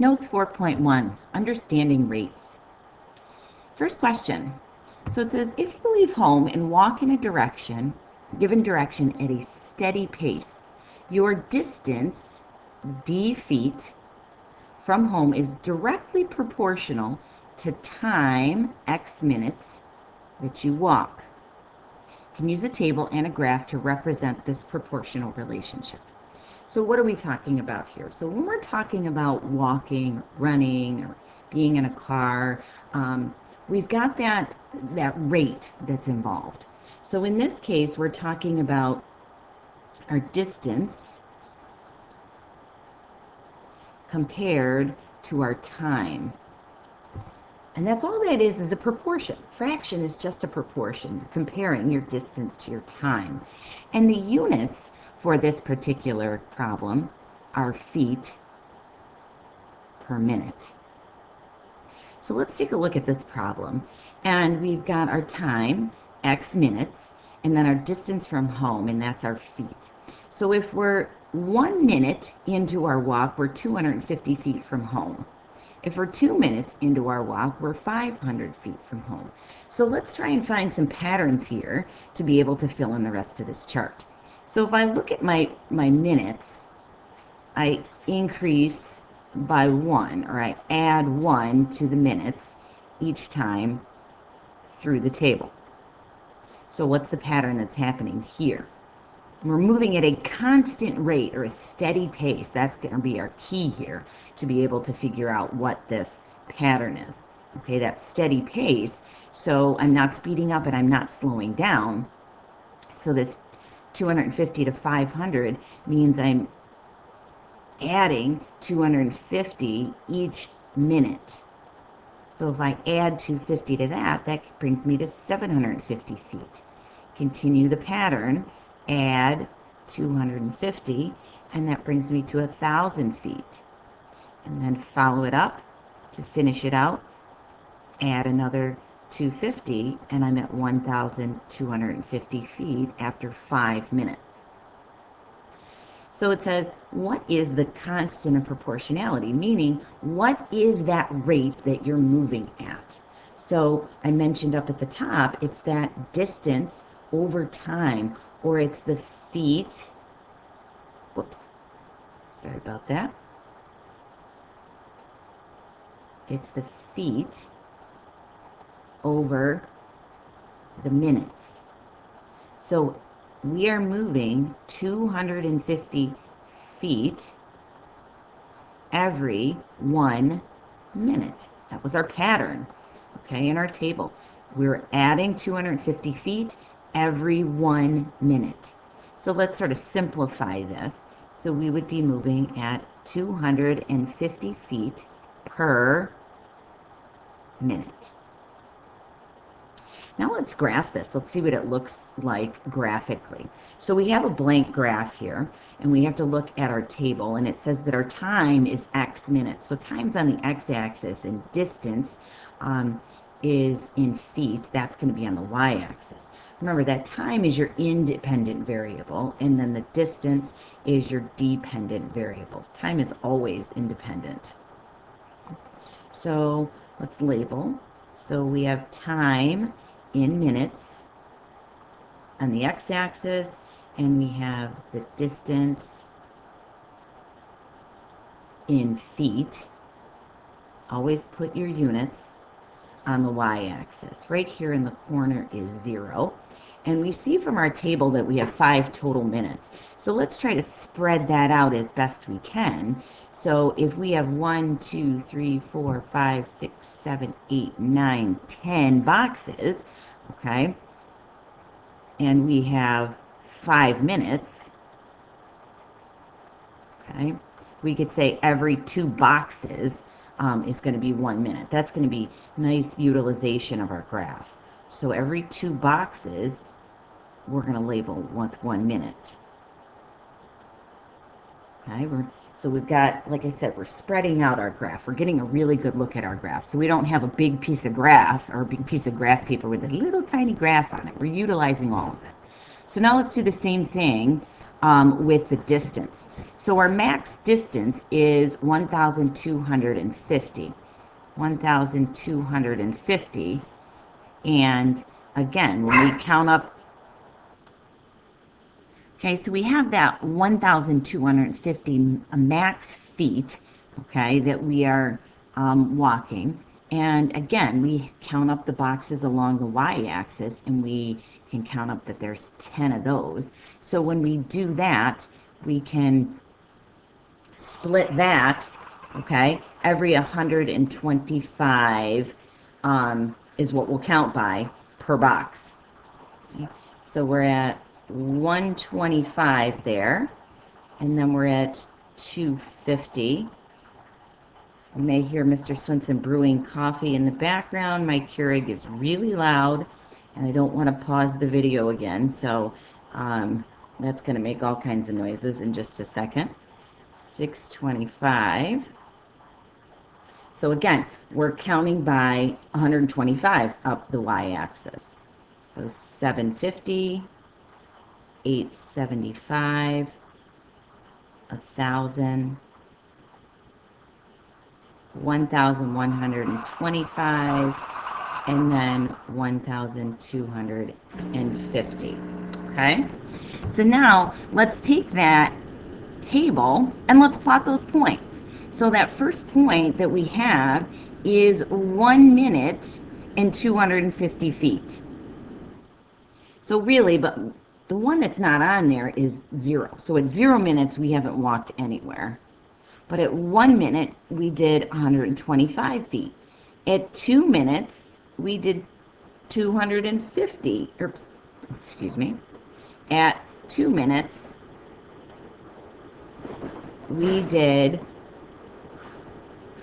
Notes 4.1, Understanding Rates. First question. So it says, if you leave home and walk in a given direction at a steady pace, your distance, d feet, from home is directly proportional to time, x minutes, that you walk. You can use a table and a graph to represent this proportional relationship. So what are we talking about here? So when we're talking about walking, running, or being in a car, we've got that rate that's involved. So in this case, we're talking about our distance compared to our time. And that's all that is a proportion. Fraction is just a proportion. You're comparing your distance to your time. And the units for this particular problem are feet per minute. So let's take a look at this problem. And we've got our time, x minutes, and then our distance from home, and that's our feet. So if we're 1 minute into our walk, we're 250 feet from home. If we're 2 minutes into our walk, we're 500 feet from home. So let's try and find some patterns here to be able to fill in the rest of this chart. So if I look at my minutes, I increase by 1, or I add 1 to the minutes each time through the table. So what's the pattern that's happening here? We're moving at a constant rate or a steady pace. That's going to be our key here to be able to figure out what this pattern is. Okay, that steady pace. So I'm not speeding up and I'm not slowing down. So this 250 to 500 means I'm adding 250 each minute. So if I add 250 to that, that brings me to 750 feet. Continue the pattern, add 250, and that brings me to 1,000 feet. And then follow it up to finish it out, add another 250, and I'm at 1,250 feet after 5 minutes. So it says, what is the constant of proportionality? Meaning, what is that rate that you're moving at? So I mentioned up at the top, it's that distance over time, or it's the feet, whoops, sorry about that. It's the feet over the minutes. So we are moving 250 feet every 1 minute. That was our pattern, okay, in our table. We're adding 250 feet every 1 minute. So let's sort of simplify this. So we would be moving at 250 feet per minute. Now let's graph this. Let's see what it looks like graphically. So we have a blank graph here, and we have to look at our table, and it says that our time is x minutes. So time's on the x-axis, and distance is in feet. That's going to be on the y-axis. Remember, that time is your independent variable, and then the distance is your dependent variables. Time is always independent. So let's label. So we have time in minutes on the x-axis, and we have the distance in feet. Always put your units on the y-axis. Right here in the corner is 0. And we see from our table that we have 5 total minutes. So let's try to spread that out as best we can. So if we have 1, 2, 3, 4, 5, 6, 7, 8, 9, 10 boxes, okay, and we have 5 minutes, okay, we could say every 2 boxes is going to be 1 minute. That's going to be nice utilization of our graph. So every 2 boxes, we're going to label with 1 minute. Okay, so we've got, like I said, we're spreading out our graph. We're getting a really good look at our graph. So we don't have a big piece of graph or a big piece of graph paper with a little tiny graph on it. We're utilizing all of it. So now let's do the same thing with the distance. So our max distance is 1,250. 1,250. And again, when we count up, okay, so we have that 1,250 max feet, okay, that we are walking. And again, we count up the boxes along the y-axis, and we can count up that there's 10 of those. So when we do that, we can split that, okay, every 125 is what we'll count by per box. Okay? So we're at 125 there, and then we're at 250. You may hear Mr. Swinson brewing coffee in the background. My Keurig is really loud, and I don't want to pause the video again, so that's going to make all kinds of noises in just a second. 625. So again, we're counting by 125 up the y-axis. So 750, 875, 1,000, 1,125, and then 1,250. Okay? So now let's take that table and let's plot those points. So that first point that we have is 1 minute and 250 feet. So really, but the one that's not on there is 0. So at 0 minutes, we haven't walked anywhere. But at 1 minute, we did 125 feet. At 2 minutes, we did 250. Oops, excuse me. At 2 minutes, we did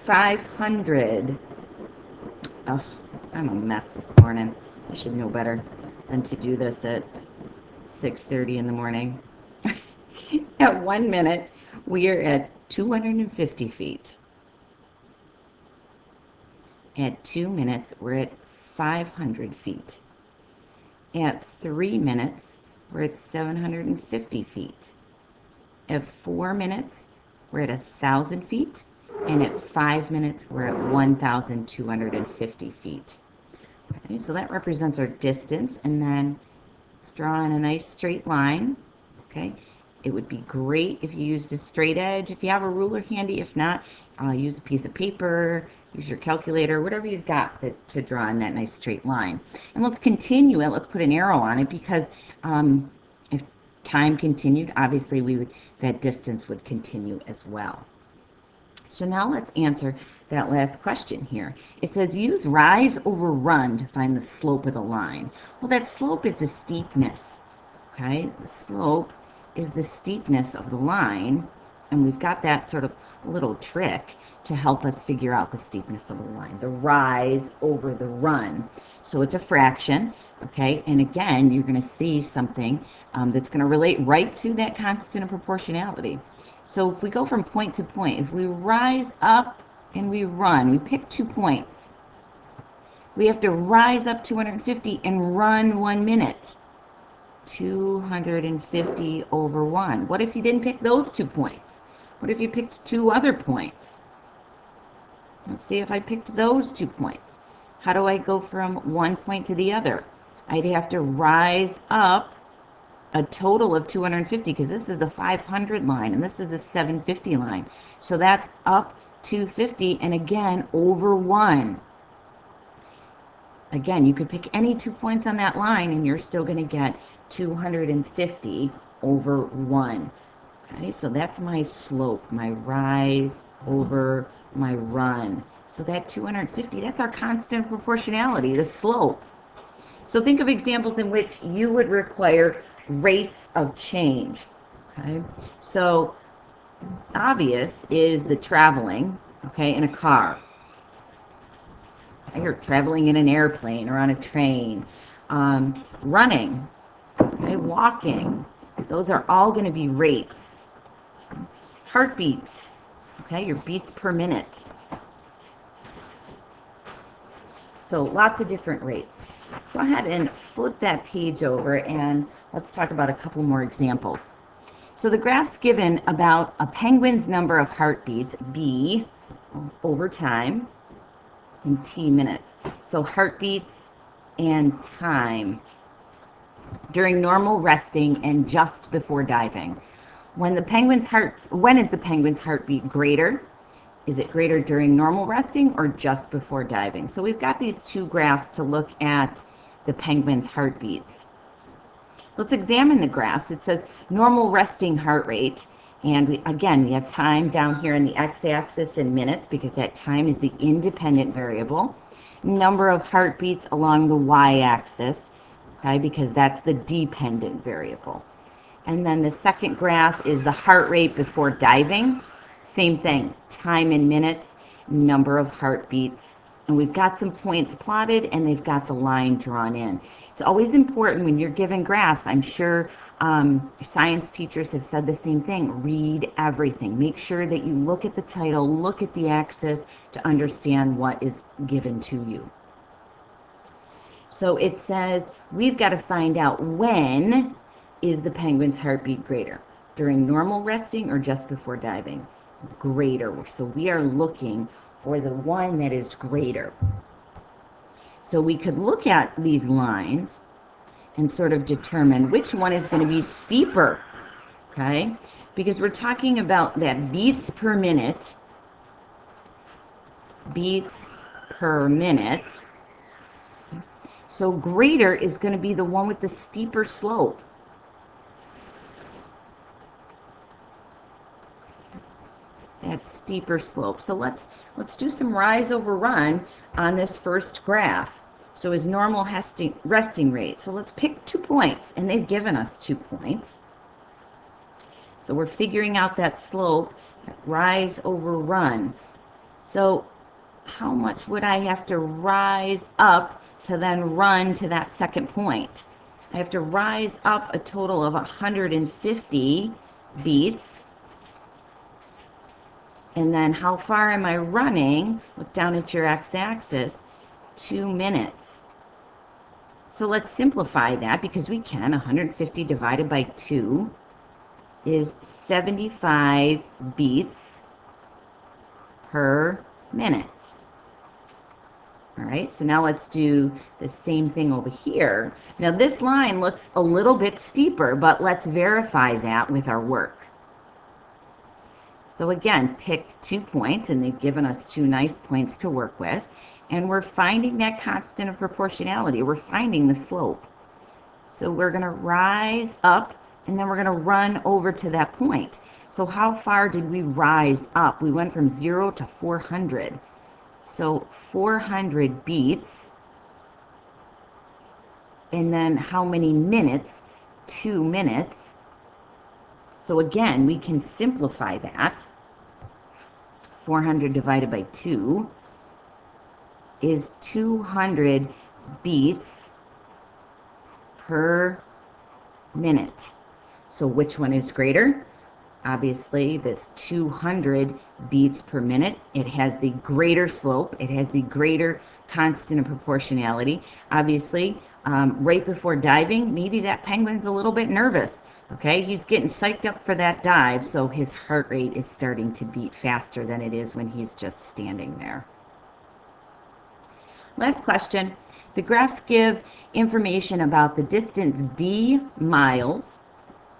500. Oh, I'm a mess this morning. I should know better than to do this at 6:30 in the morning. At 1 minute, we are at 250 feet. At 2 minutes, we're at 500 feet. At 3 minutes, we're at 750 feet. At 4 minutes, we're at 1,000 feet. And at 5 minutes, we're at 1,250 feet. Okay, so that represents our distance, and then let's draw in a nice straight line. Okay, it would be great if you used a straight edge. If you have a ruler handy, if not, use a piece of paper, use your calculator, whatever you've got to draw in that nice straight line. And let's continue it. Let's put an arrow on it, because if time continued, obviously that distance would continue as well. So now let's answer that last question here. It says use rise over run to find the slope of the line. Well, that slope is the steepness. Okay, the slope is the steepness of the line, and we've got that sort of little trick to help us figure out the steepness of the line. The rise over the run. So it's a fraction. Okay, and again, you're going to see something that's going to relate right to that constant of proportionality. So if we go from point to point, if we rise up and we run, we pick 2 points. We have to rise up 250 and run 1 minute. 250 over 1. What if you didn't pick those 2 points? What if you picked 2 other points? Let's see if I picked those 2 points. How do I go from one point to the other? I'd have to rise up a total of 250, because this is the 500 line and this is the 750 line. So that's up 250, and again over 1. Again, you could pick any 2 points on that line and you're still going to get 250 over 1. Okay, so that's my slope, my rise over my run. So that 250, that's our constant proportionality, the slope. So think of examples in which you would require rates of change. Okay, so obvious is the traveling, okay, in a car. You're traveling in an airplane or on a train. Running, okay, walking, those are all going to be rates. Heartbeats, okay, your beats per minute. So lots of different rates. Go ahead and flip that page over and let's talk about a couple more examples. So the graph's given about a penguin's number of heartbeats, B, over time, in T minutes. So heartbeats and time during normal resting and just before diving. When is the penguin's heartbeat greater? Is it greater during normal resting or just before diving? So we've got these two graphs to look at the penguin's heartbeats. Let's examine the graphs. It says normal resting heart rate. And we have time down here in the x-axis in minutes because that time is the independent variable. Number of heartbeats along the y-axis, okay, because that's the dependent variable. And then the second graph is the heart rate before diving. Same thing, time in minutes, number of heartbeats. And we've got some points plotted and they've got the line drawn in. It's always important when you're given graphs, I'm sure science teachers have said the same thing, read everything. Make sure that you look at the title, look at the axis to understand what is given to you. So it says we've got to find out when is the penguin's heartbeat greater, during normal resting or just before diving. Greater. So we are looking for the one that is greater. So we could look at these lines and sort of determine which one is going to be steeper, okay? Because we're talking about that beats per minute, So greater is going to be the one with the steeper slope. That steeper slope. So let's do some rise over run on this first graph. So is normal resting rate. So let's pick 2 points, and they've given us 2 points. So we're figuring out that slope, rise over run. So how much would I have to rise up to then run to that second point? I have to rise up a total of 150 beats. And then how far am I running? Look down at your x-axis, 2 minutes. So let's simplify that because we can. 150 divided by 2 is 75 beats per minute. All right, so now let's do the same thing over here. Now this line looks a little bit steeper, but let's verify that with our work. So again, pick 2 points, and they've given us 2 nice points to work with. And we're finding that constant of proportionality. We're finding the slope. So we're going to rise up, and then we're going to run over to that point. So how far did we rise up? We went from 0 to 400. So 400 beats. And then how many minutes? 2 minutes. So again, we can simplify that. 400 divided by 2 is 200 beats per minute. So which one is greater? Obviously, this 200 beats per minute. It has the greater slope. It has the greater constant of proportionality. Obviously, right before diving, maybe that penguin's a little bit nervous. Okay, he's getting psyched up for that dive, so his heart rate is starting to beat faster than it is when he's just standing there. Last question. The graphs give information about the distance d miles,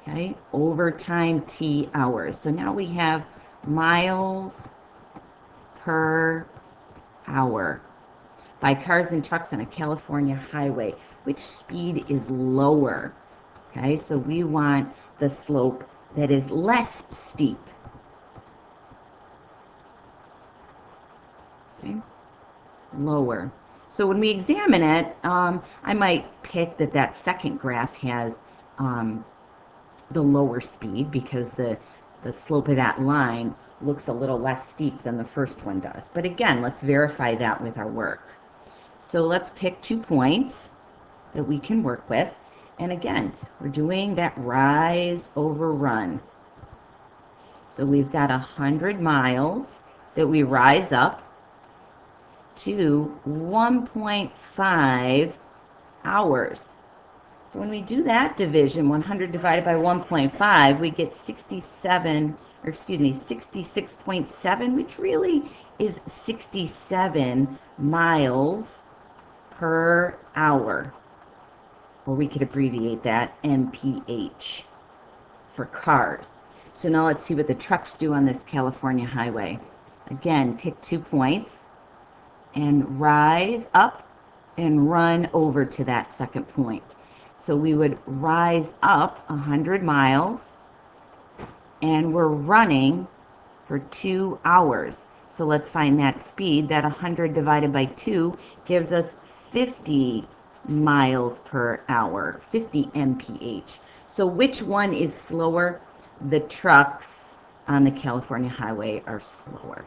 okay, over time t hours. So now we have miles per hour by cars and trucks on a California highway. Which speed is lower? Okay, so we want the slope that is less steep. Okay, lower. So when we examine it, I might pick that second graph has the lower speed because the slope of that line looks a little less steep than the first one does. But again, let's verify that with our work. So let's pick 2 points that we can work with. And again, we're doing that rise over run. So we've got 100 miles that we rise up to 1.5 hours. So So when we do that division, 100 divided by 1.5, we get 66.7, which really is 67 miles per hour. Or we could abbreviate that mph for cars. So now let's see what the trucks do on this California highway. Again, pick 2 points and rise up and run over to that second point. So we would rise up 100 miles and we're running for 2 hours. So let's find that speed. That 100 divided by 2 gives us 50 miles per hour, 50 mph. So which one is slower? The trucks on the California highway are slower.